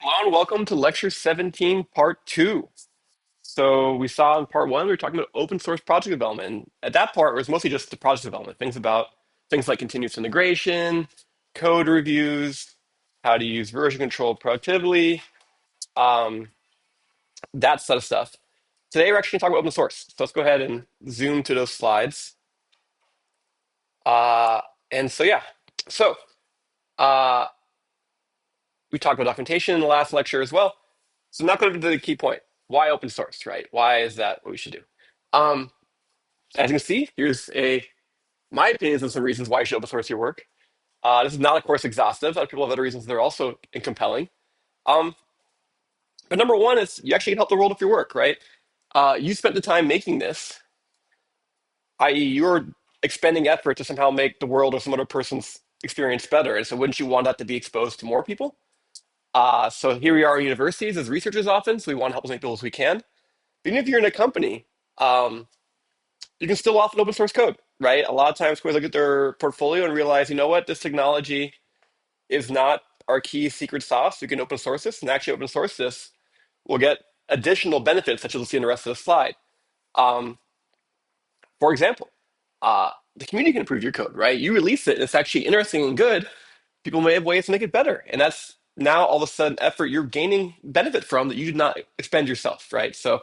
Hello and welcome to Lecture 17, Part 2. So we saw in Part 1, we were talking about open source project development. And at that part, it was mostly just the project development, things like continuous integration, code reviews, how to use version control productively, um, that sort of stuff. Today, we're actually going to talk about open source. So let's go ahead and zoom to those slides. Uh, and so, yeah. So uh, we talked about documentation in the last lecture as well. So now going to the key point. Why open source, right? Why is that what we should do? Um, as you can see, here's my opinions on some reasons why you should open source your work. This is not, of course, exhaustive. Other people have other reasons that are also compelling. Um, but number one is you actually can help the world with your work, right? You spent the time making this, i.e., you're expending effort to somehow make the world or some other person's experience better. And so wouldn't you want that to be exposed to more people? So here we are in universities as researchers often, so we want to help as many people as we can. Even if you're in a company, um, you can still offer open source code, right? A lot of times we look at their portfolio and realize, you know what, this technology is not our key secret sauce. We can open source this and actually open source this. We'll get additional benefits, such as we'll see in the rest of the slide. Um, for example, the community can improve your code, right? You release it, and it's actually interesting and good. People may have ways to make it better. And that's now all of a sudden effort you're gaining benefit from that you did not expend yourself, right? So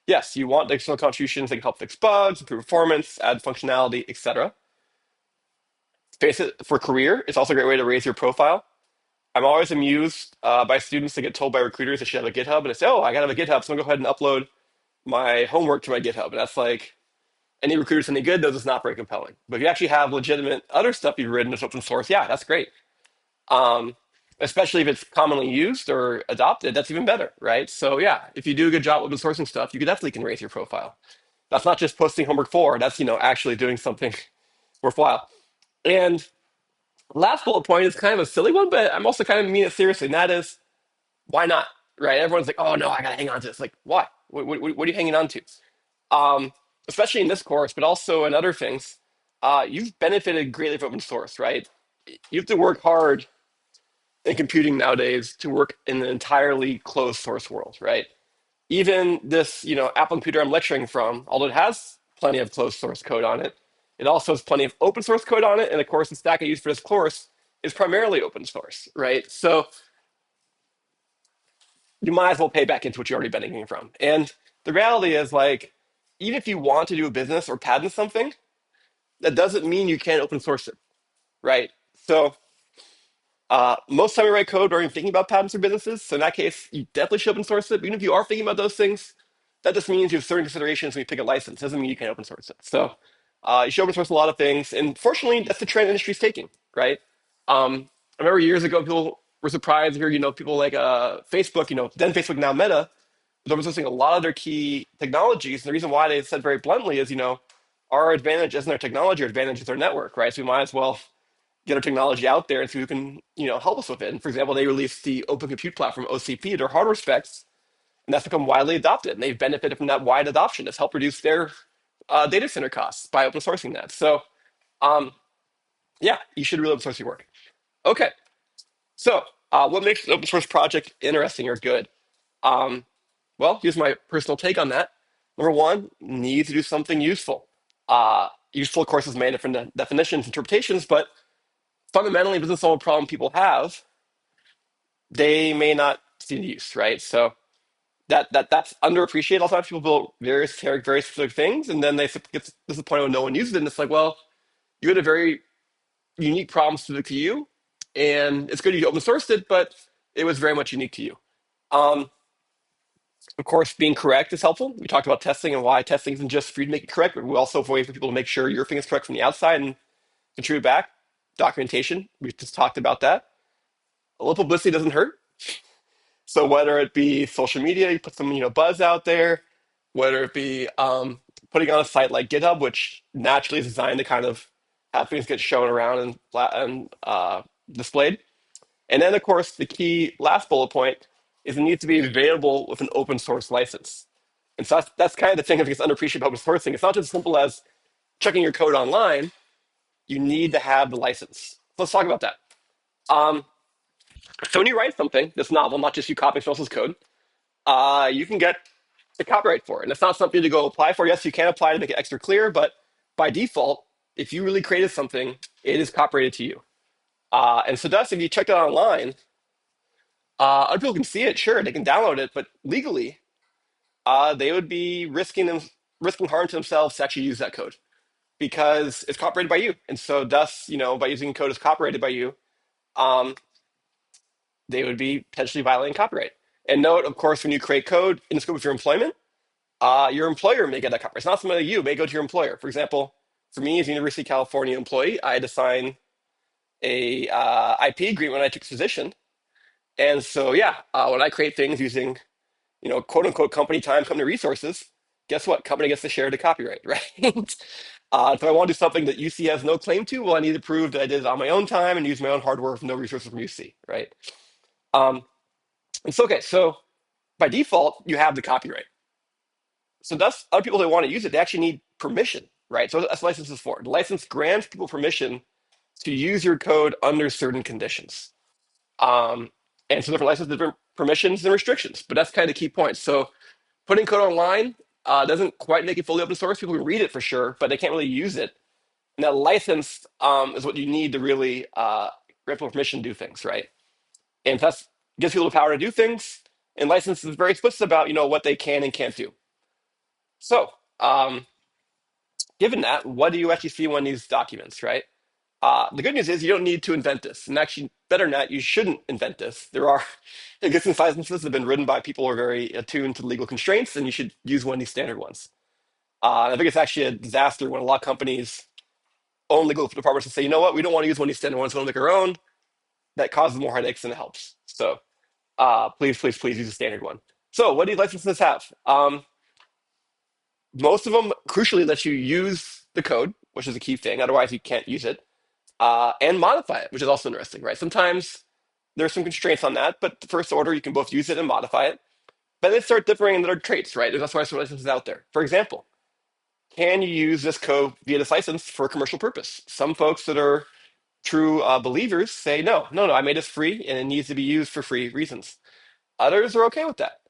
yes, you want external contributions that can help fix bugs, improve performance, add functionality, etc. Face it, for career, it's also a great way to raise your profile. I'm always amused by students that get told by recruiters they should have a GitHub, and they say, "Oh, I got to have a GitHub, so I'm gonna go ahead and upload my homework to my GitHub." And that's like any recruiter's any good, though it's not very compelling. But if you actually have legitimate other stuff you've written that's open source, yeah, that's great. Um, Especially if it's commonly used or adopted, that's even better, right? So yeah, if you do a good job open sourcing stuff, you definitely can raise your profile. That's not just posting homework for, that's actually doing something worthwhile. And last bullet point is kind of a silly one, but I'm also kind of mean it seriously, and that is why not? Right? Everyone's like, oh no, I gotta hang on to this. Like, why? What are you hanging on to? Um, Especially in this course, but also in other things, you've benefited greatly from open source, right? You have to work hard in computing nowadays to work in an entirely closed source world, right? Even this, Apple computer I'm lecturing from, although it has plenty of closed source code on it, it also has plenty of open source code on it. And of course, the stack I use for this course is primarily open source, right? So you might as well pay back into what you're already benefiting from. And the reality is, like, even if you want to do a business or patent something, that doesn't mean you can't open source it, right? So most time we write code, we're even thinking about patents or businesses. So in that case, you definitely should open source it. But even if you are thinking about those things, that just means you have certain considerations when you pick a license. Doesn't mean you can't open source it. So you should open source a lot of things. And fortunately, that's the trend the industry's taking, right? I remember years ago, people were surprised to hear, people like Facebook, then Facebook, now Meta, was open sourcing a lot of their key technologies. And the reason why they said very bluntly is, our advantage isn't our technology, our advantage is our network, right? So we might as well get our technology out there and see who can, help us with it. And for example, they released the Open Compute Platform (OCP), their hardware specs, and that's become widely adopted. And they've benefited from that wide adoption. It's helped reduce their data center costs by open sourcing that. So, um, yeah, you should really open source your work. Okay, so what makes an open source project interesting or good? Um, well, here's my personal take on that. Number one, need to do something useful. Useful, of course, is many different definitions, interpretations, but fundamentally, if it doesn't solve a problem people have, they may not see the use, right? So that's underappreciated. Also, people build very specific things, and then they get to this point when no one uses it, and it's like, well, you had a very unique problem specific to you, and it's good you open sourced it, but it was very much unique to you. Um, of course, being correct is helpful. We talked about testing and why testing isn't just for you to make it correct, but we also have ways for people to make sure your thing is correct from the outside and contribute back. Documentation, we just talked about that. A little publicity doesn't hurt. So whether it be social media, you put some buzz out there, whether it be putting on a site like GitHub, which naturally is designed to kind of have things get shown around and displayed. And then of course the key last bullet point is it needs to be available with an open source license. And so that's kind of the thing that gets underappreciated about open sourcing. It's not just as simple as checking your code online. You need to have the license. So let's talk about that. Um, So when you write something that's novel, not just you copying someone else's code, you can get the copyright for it. And it's not something to go apply for. Yes, you can apply to make it extra clear, but by default, if you really created something, it is copyrighted to you. And so thus, if you check that online, other people can see it. Sure, they can download it, but legally, they would be risking harm to themselves to actually use that code because it's copyrighted by you. And so thus, by using code that's copyrighted by you, um, they would be potentially violating copyright. And note, of course, when you create code in the scope of your employer may get that copyright. It's not something that you may go to your employer. For example, for me as a University of California employee, I had to sign a IP agreement when I took this position. And so, yeah, when I create things using, quote unquote company time, company resources, guess what? Company gets to share the copyright, right? If I want to do something that UC has no claim to, well, I need to prove that I did it on my own time and use my own hardware with no resources from UC, right? Um, and so, okay, so by default, you have the copyright. So that's other people that want to use it, they actually need permission, right? So that's what license is for. The license grants people permission to use your code under certain conditions. Um, and so different licenses, different permissions and restrictions, but that's kind of the key point. So putting code online doesn't quite make it fully open source. People can read it for sure, but they can't really use it. And that license is what you need to really grant people permission to do things, right? And that's gives people the power to do things. And license is very explicit about what they can and can't do. So given that, what do you actually see in one of these documents, right? The good news is you don't need to invent this. And actually, better than that, you shouldn't invent this. There are existing licenses that have been written by people who are very attuned to legal constraints, and you should use one of these standard ones. I think it's actually a disaster when a lot of companies own legal departments and say, you know what, we don't want to use one of these standard ones, we want to make our own. That causes more headaches than it helps. So please, please, please use a standard one. So what do these licenses have? Most of them, crucially, let you use the code, which is a key thing. Otherwise, you can't use it. And modify it, which is also interesting, right? Sometimes there's some constraints on that, but the first order, you can both use it and modify it. But then start differing in their traits, right? That's why some licenses out there. For example, can you use this code via this license for a commercial purpose? Some folks that are true believers say, no, no, no, I made this free and it needs to be used for free reasons. Others are okay with that.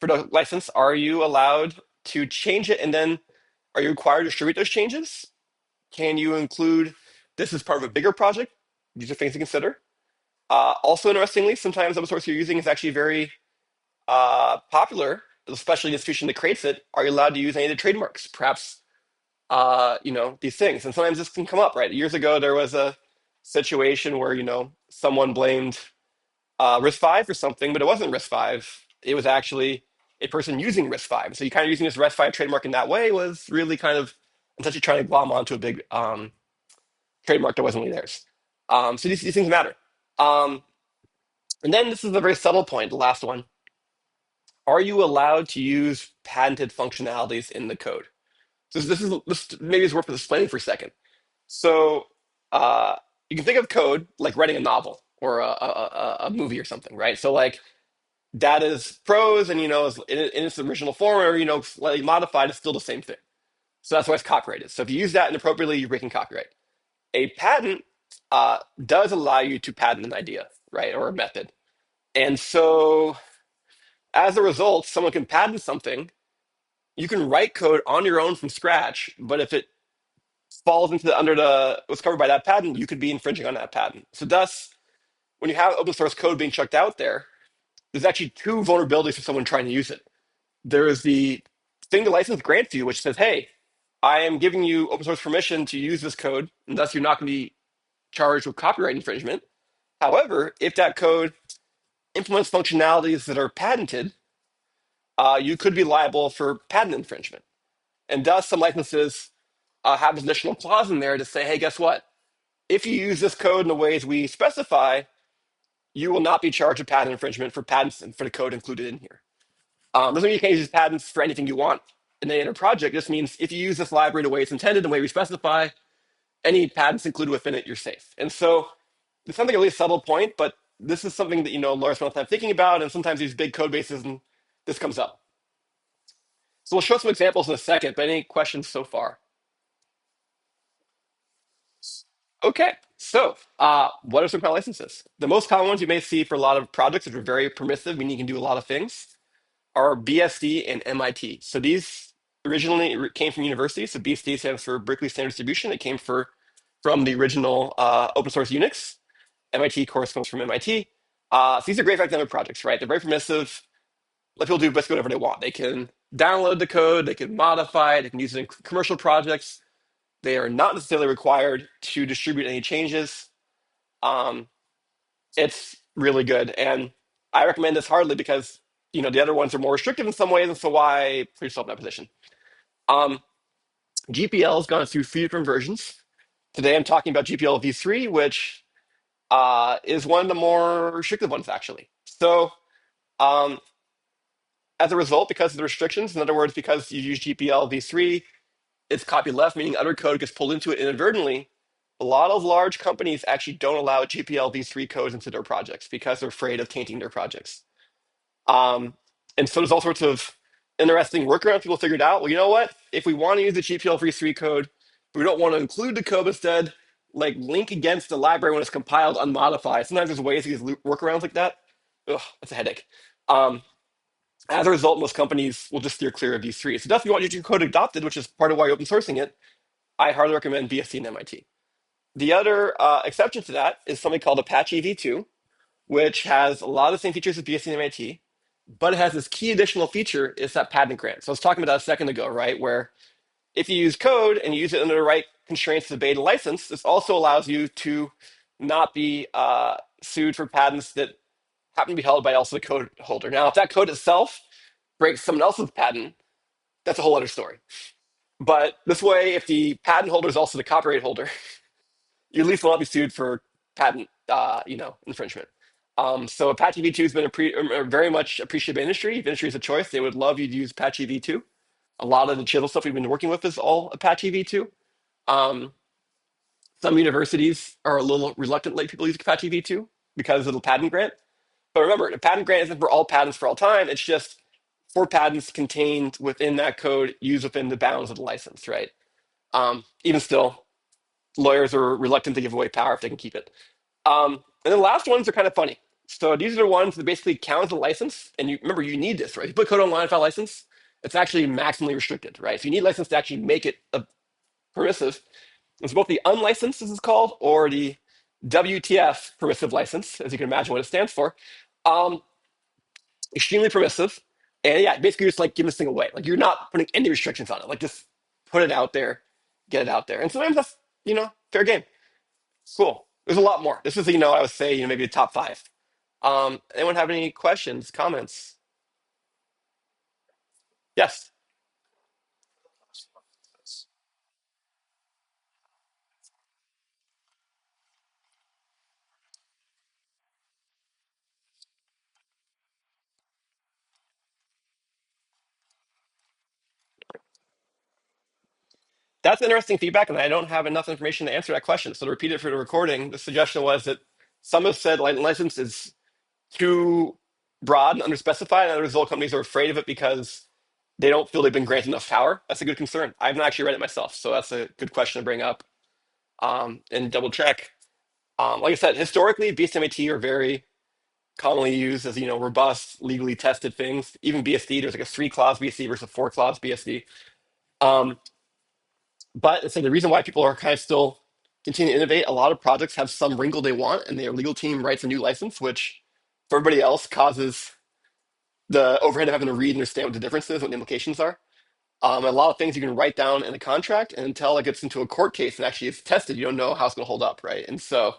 For the license, are you allowed to change it and then are you required to distribute those changes? Can you include this as part of a bigger project? These are things to consider. Also, interestingly, sometimes open source you're using is actually very popular, especially the institution that creates it. Are you allowed to use any of the trademarks? Perhaps, these things. And sometimes this can come up, right? Years ago, there was a situation where, someone blamed RISC-V for something, but it wasn't RISC-V. It was actually a person using RISC-V. So you kind of using this RISC-V trademark in that way was really kind of essentially trying to glom onto a big trademark that wasn't really theirs. So these things matter. Um, and then this is a very subtle point, the last one. Are you allowed to use patented functionalities in the code? So this maybe is worth explaining for a second. So uh, you can think of code like writing a novel or a movie or something, right? So like that is prose and is in its original form or slightly modified, it's still the same thing. So that's why it's copyrighted. So if you use that inappropriately, you're breaking copyright. A patent does allow you to patent an idea, right, or a method. And so as a result, someone can patent something. You can write code on your own from scratch, but if it falls into under the what's covered by that patent, you could be infringing on that patent. So thus, when you have open source code being chucked out there, there's actually two vulnerabilities for someone trying to use it. There is the thing the license grants you, which says, hey, I am giving you open source permission to use this code, and thus you're not going to be charged with copyright infringement. However, if that code implements functionalities that are patented, you could be liable for patent infringement. And thus, some licenses have an additional clause in there to say, hey, guess what? If you use this code in the ways we specify, you will not be charged with patent infringement for patents and for the code included in here. Doesn't mean you can't use patents for anything you want in the project. This means if you use this library the way it's intended, the way we specify, any patents included within it, you're safe. And so it's something a really subtle point, but this is something that lawyers spend a lot of time thinking about, and sometimes these big code bases and this comes up. So we'll show some examples in a second, but any questions so far? Okay. So, what are some common licenses? The most common ones you may see for a lot of projects that are very permissive, meaning you can do a lot of things, are BSD and MIT. So these originally came from universities. So BSD stands for Berkeley Standard Distribution. It came from the original open source Unix. MIT, of course, comes from MIT. So these are great for academic projects, right? They're very permissive. Let people do basically whatever they want. They can download the code, they can modify it, they can use it in commercial projects. They are not necessarily required to distribute any changes. Um, it's really good, and I recommend this hardly because the other ones are more restrictive in some ways, and so why put yourself in that position? Um, GPL has gone through three different versions. Today, I'm talking about GPL v3, which is one of the more restrictive ones, actually. So, um, as a result, because of the restrictions, in other words, because you use GPL v3, it's copyleft, meaning other code gets pulled into it inadvertently. A lot of large companies actually don't allow GPL v3 codes into their projects because they're afraid of tainting their projects. Um, and so there's all sorts of interesting workarounds people figured out. Well, you know what? If we want to use the GPL v3 code, we don't want to include the code instead, like link against the library when it's compiled unmodified. Sometimes there's ways to use workarounds like that. Ugh, that's a headache. Um, as a result, most companies will just steer clear of v3. So definitely want your code adopted, which is part of why you're open sourcing it. I hardly recommend BSC and MIT. The other exception to that is something called Apache v2, which has a lot of the same features as BSC and MIT, but it has this key additional feature, is that patent grant. So I was talking about that a second ago, right? Where if you use code and you use it under the right constraints of the beta license, this also allows you to not be sued for patents that happen to be held by also the code holder. Now, if that code itself breaks someone else's patent, that's a whole other story. But this way, if the patent holder is also the copyright holder, you at least will not be sued for patent, infringement. So Apache v2 has been very much appreciated by industry. If industry is a choice, they would love you to use Apache v2. A lot of the chisel stuff we've been working with is all Apache v2. Um, some universities are a little reluctant to let people use Apache v2 because of the patent grant. But remember, the patent grant isn't for all patents for all time. It's just for patents contained within that code used within the bounds of the license, right? Even still, lawyers are reluctant to give away power if they can keep it. And then the last ones are kind of funny. So these are the ones that basically count as a license. And you remember, you need this, right? You put code online without license, it's actually maximally restricted, right? So you need license to actually make it permissive. It's both the unlicensed, as it's called, or the WTF permissive license, as you can imagine what it stands for. Um, Extremely permissive. And yeah, basically just like give this thing away. Like you're not putting any restrictions on it. Like just put it out there, get it out there. And sometimes that's, fair game. Cool. There's a lot more. This is, I would say, maybe the top five. Anyone have any questions, comments? Yes. That's interesting feedback, and I don't have enough information to answer that question. So to repeat it for the recording, the suggestion was that some have said license is too broad and underspecified, and as a result, companies are afraid of it because they don't feel they've been granted enough power. That's a good concern. I've not actually read it myself, so that's a good question to bring up and double check. Like I said, historically, BSMAT are very commonly used as robust, legally tested things. Even BSD, there's like a three-clause BSD versus a four-clause BSD. Um, but it's like the reason why people are kind of still continuing to innovate. A lot of projects have some wrinkle they want, and their legal team writes a new license, which for everybody else causes the overhead of having to read and understand what the difference is, what the implications are. A lot of things you can write down in a contract, and until it gets into a court case and actually is tested, you don't know how it's going to hold up, right? And so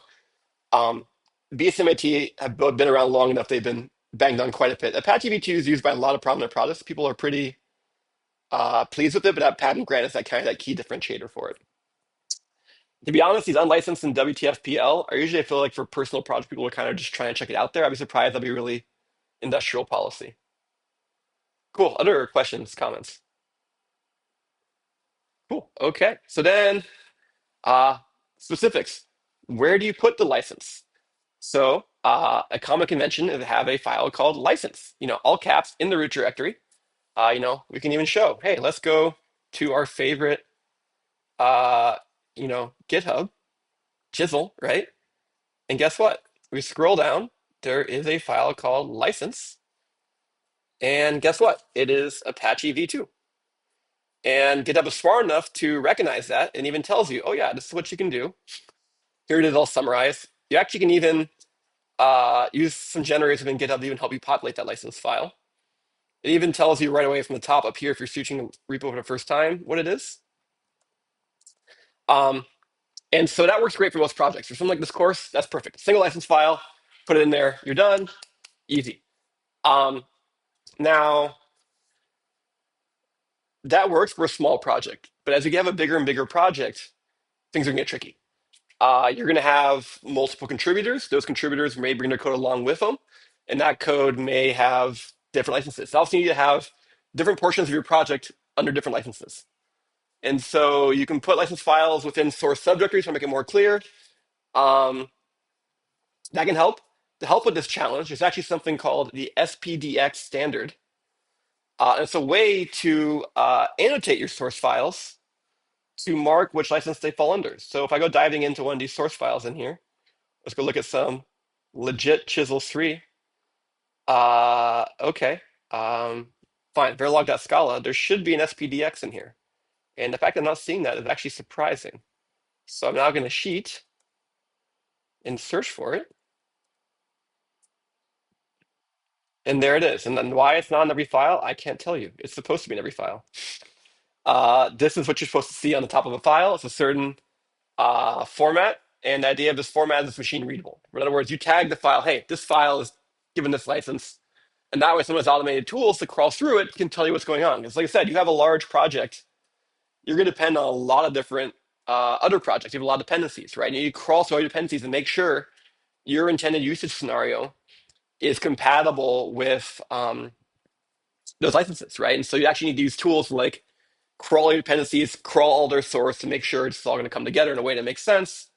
um, BSMAT have both been around long enough; they've been banged on quite a bit. Apache v2 is used by a lot of prominent products. People are pretty pleased with it, but that patent grant is that kind of that key differentiator for it. To be honest, these unlicensed and WTFPL are usually, I feel like, for personal projects, people are kind of just trying to check it out there. I'd be surprised that'd be really industrial policy. Cool. Other questions, comments? Cool. Okay. So then, uh, specifics. Where do you put the license? So, a common convention is to have a file called license, all caps in the root directory. We can even show, hey, let's go to our favorite, GitHub. chisel, right? And guess what? We scroll down, there is a file called license. And guess what? It is Apache v2. And GitHub is smart enough to recognize that and even tells you, oh yeah, this is what you can do. Here it is all summarized. You actually can even use some generators within GitHub to even help you populate that license file. It even tells you right away from the top up here if you're switching a repo for the first time what it is. Um, and so that works great for most projects. For something like this course, that's perfect. Single license file, put it in there, you're done, easy. Um, Now, that works for a small project, but as you have a bigger and bigger project, things are gonna get tricky. You're gonna have multiple contributors. Those contributors may bring their code along with them, and that code may have different licenses. Also, you need to have different portions of your project under different licenses. And so you can put license files within source subdirectories to make it more clear. Um, that can help. To help with this challenge, there's actually something called the SPDX standard. It's a way to annotate your source files to mark which license they fall under. So if I go diving into one of these source files in here, let's go look at some legit Chisel 3. Okay. Fine, Verilog.scala. There should be an SPDX in here. And the fact that I'm not seeing that is actually surprising. So I'm now going to sheet and search for it. And there it is. And then why it's not in every file, I can't tell you. It's supposed to be in every file. This is what you're supposed to see on the top of a file. It's a certain format. And the idea of this format is machine readable. In other words, you tag the file, hey, this file is given this license. And that way, someone has automated tools to crawl through it can tell you what's going on. Because like I said, you have a large project. You're going to depend on a lot of different other projects. You have a lot of dependencies, right? And you need to crawl through all your dependencies and make sure your intended usage scenario is compatible with those licenses, right? And so you actually need to use tools like crawl your dependencies, crawl all their source to make sure it's all going to come together in a way that makes sense.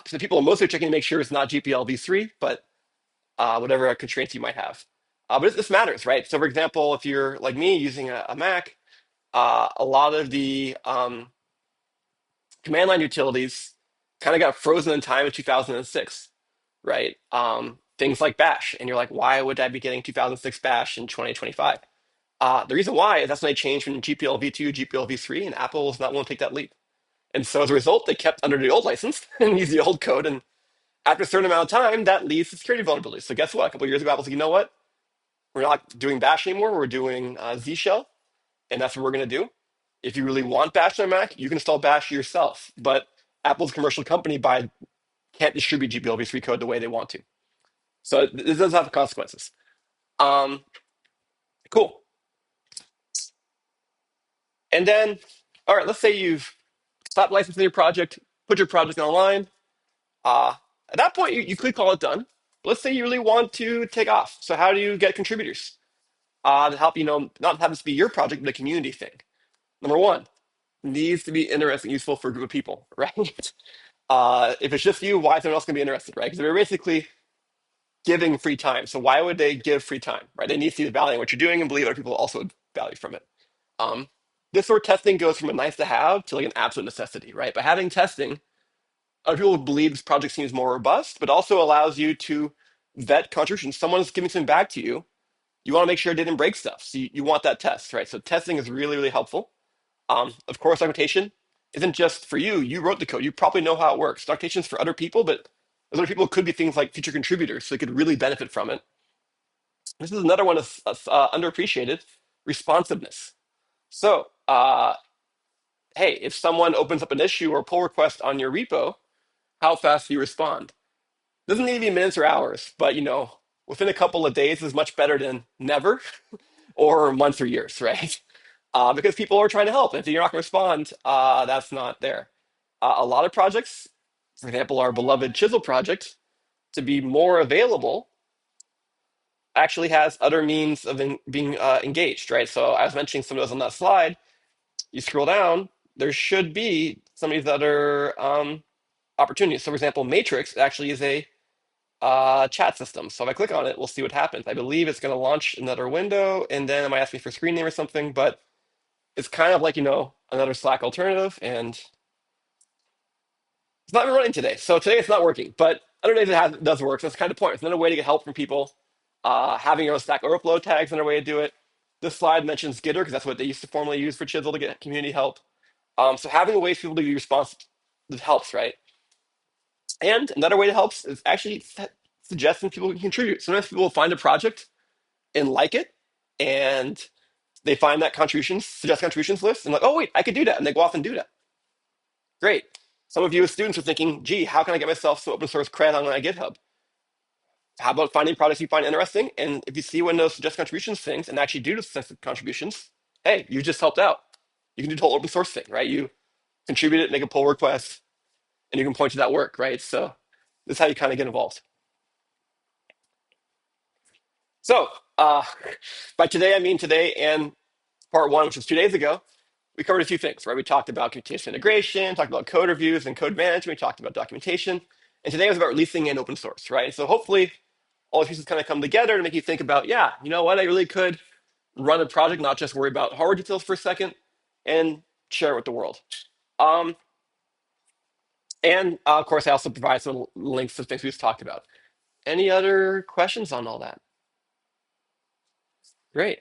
So people are mostly checking to make sure it's not GPL v3, but whatever constraints you might have. But this matters, right? So, for example, if you're like me using a Mac, a lot of the command line utilities kind of got frozen in time in 2006, right? Things like Bash, and you're like, why would I be getting 2006 Bash in 2025? The reason why is that's when they changed from GPL v2 to GPL v3, and Apple was not willing to take that leap. And so as a result, they kept under the old license and used the old code. And after a certain amount of time, that leads to security vulnerabilities. So guess what? A couple of years ago, Apple said, you know what? We're not doing Bash anymore. We're doing Z Shell, and that's what we're going to do. If you really want Bash on Mac, you can install Bash yourself. But Apple's commercial company can't distribute GPL 3 code the way they want to. So this does have consequences. Um, cool. And then, all right, let's say you've stopped licensing your project, put your project online. Uh, at that point, you could call it done. But let's say you really want to take off. So how do you get contributors to help not have this be your project, but a community thing? Number one, needs to be interesting, useful for a group of people, right? If it's just you, why is anyone else going to be interested, right? Because they're basically giving free time. So why would they give free time, right? They need to see the value in what you're doing and believe other people also value from it. Um, this sort of testing goes from a nice to have to like an absolute necessity, right? By having testing, other people believe this project seems more robust, but also allows you to vet contributions. Someone's giving something back to you. You want to make sure it didn't break stuff. So you want that test, right? So testing is really, really helpful. Of course, documentation isn't just for you. You wrote the code. You probably know how it works. Documentation is for other people, but those other people could be things like future contributors, so they could really benefit from it. This is another one that's underappreciated: responsiveness. So, hey, if someone opens up an issue or pull request on your repo, how fast do you respond? Doesn't need to be minutes or hours, but within a couple of days is much better than never or months or years, right? Because people are trying to help. And if you're not going to respond, that's not there. A lot of projects, for example, our beloved Chisel project, to be more available, actually has other means of being engaged, right? So I was mentioning some of those on that slide. You scroll down, there should be some of these other opportunities. So, for example, Matrix actually is a chat system. So if I click on it, we'll see what happens. I believe it's going to launch another window, and then it might ask me for screen name or something, but it's kind of like, another Slack alternative. And It's not even running today. So today it's not working, but other days it does work. So that's kind of the point. It's another way to get help from people. Having your own Stack Overflow tags is another way to do it. This slide mentions Gitter because that's what they used to formerly use for Chisel to get community help. So having a way for people to be responsive that helps, right? And another way that helps is actually suggesting people can contribute. Sometimes people will find a project and like it, and they find that suggest contributions list, and like, oh wait, I could do that, and they go off and do that. Great. Some of you as students are thinking, gee, how can I get myself some open source credit on my GitHub? How about finding projects you find interesting? And if you see one of those suggest contributions things and actually do the suggested contributions, hey, you just helped out. You can do the whole open source thing, right? You contribute it, make a pull request, and you can point to that work, right? So this is how you kind of get involved. So by today, I mean today and part one, which was 2 days ago, we covered a few things, right? We talked about continuous integration, talked about code reviews and code management, we talked about documentation, and today was about releasing in open source, right? So hopefully all these pieces kind of come together to make you think about, yeah, you know what, I really could run a project, not just worry about hardware details for a second, and share it with the world. And of course, I also provide some links to things we just talked about. Any other questions on all that? Great.